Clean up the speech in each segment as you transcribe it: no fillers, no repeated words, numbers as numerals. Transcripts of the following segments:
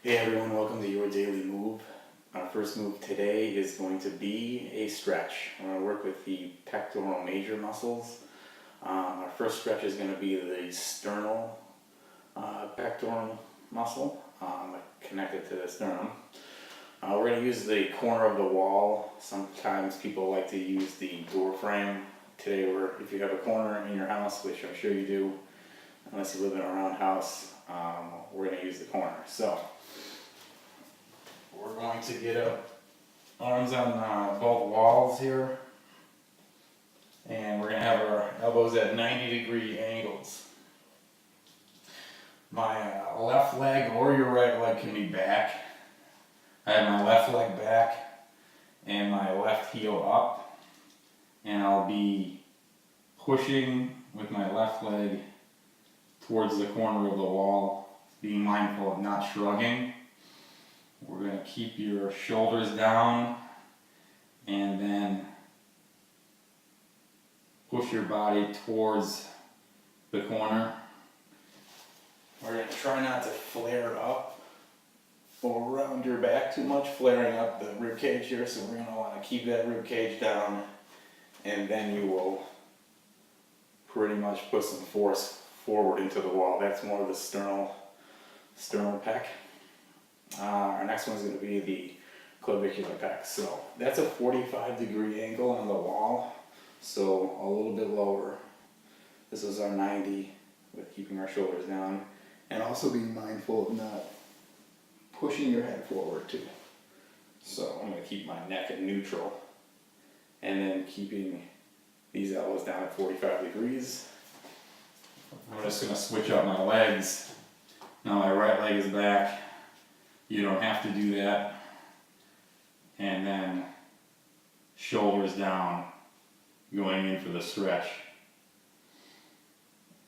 Hey everyone, welcome to Your Daily Move. Our first move today is going to be a stretch. We're going to work with the pectoral major muscles. Our first stretch is going to be the sternal pectoral muscle connected to the sternum. We're going to use the corner of the wall. Sometimes people like to use the door frame. Today, if you have a corner in your house, which I'm sure you do, unless you live in a roundhouse, we're going to use the corner. So we're going to get up, arms on both walls here, and we're going to have our elbows at 90-degree angles. My left leg or your right leg can be back. I have my left leg back and my left heel up, and I'll be pushing with my left leg towards the corner of the wall, being mindful of not shrugging. We're going to keep your shoulders down and then push your body towards the corner. We're going to try not to flare up or round your back too much, flaring up the rib cage here, so we're going to want to keep that rib cage down, and then you will pretty much put some force forward into the wall. That's more of the sternal pec. Our next one is going to be the clavicular pec. So that's a 45-degree angle on the wall, so a little bit lower. This is our 90 with keeping our shoulders down, and also being mindful of not pushing your head forward too. So I'm going to keep my neck at neutral, and then keeping these elbows down at 45 degrees. I'm just going to switch up my legs. Now my right leg is back. You don't have to do that. And then shoulders down, going in for the stretch.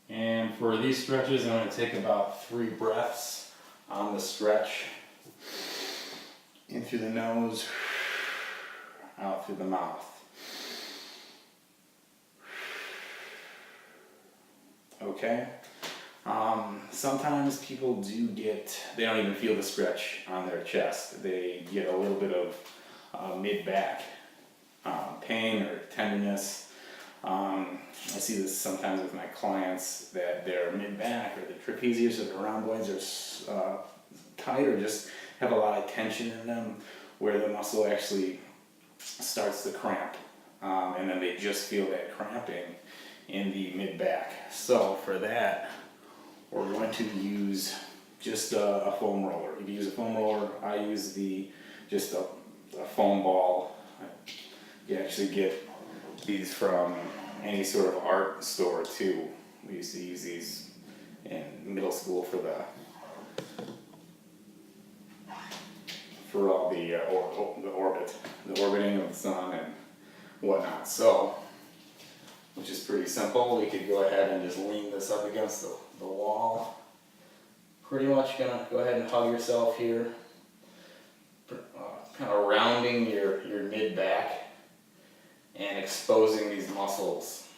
And for these stretches, I'm going to take about 3 breaths on the stretch. In through the nose, out through the mouth. Okay? Sometimes people they don't even feel the stretch on their chest. They get a little bit of mid-back pain or tenderness. I see this sometimes with my clients, that their mid-back or the trapezius or the rhomboids are tight or just have a lot of tension in them, where the muscle actually starts to cramp, and then they just feel that cramping in the mid-back. So for that, we're going to use just a foam roller. You can use a foam roller. I use just a foam ball. You actually get these from any sort of art store too. We used to use these in middle school for all the orbiting of the sun and whatnot. So, which is pretty simple. We could go ahead and just lean this up against the wall. Pretty much gonna go ahead and hug yourself here, kind of rounding your mid-back and exposing these muscles.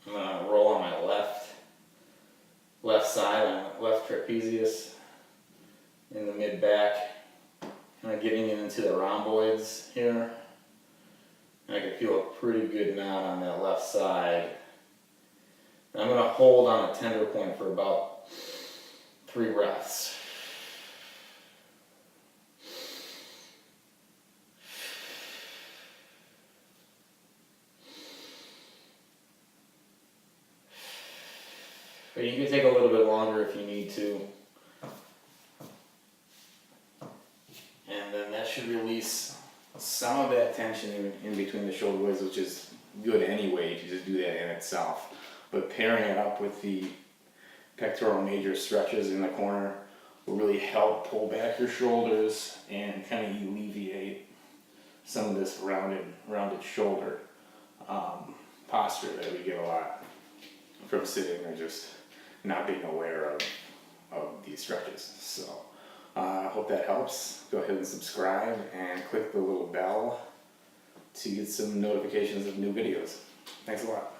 I'm gonna roll on my left side, on my left trapezius in the mid-back, kind of getting into the rhomboids here. I can feel a pretty good knot on that left side. And I'm going to hold on a tender point for about 3 breaths. But you can take a little bit longer if you need to. And then that should release some of that tension in between the shoulder blades, which is good anyway to just do that in itself. But pairing it up with the pectoral major stretches in the corner will really help pull back your shoulders and kind of alleviate some of this rounded shoulder posture that we get a lot from sitting or just not being aware of these stretches. So I hope that helps. Go ahead and subscribe and click the little bell to get some notifications of new videos. Thanks a lot.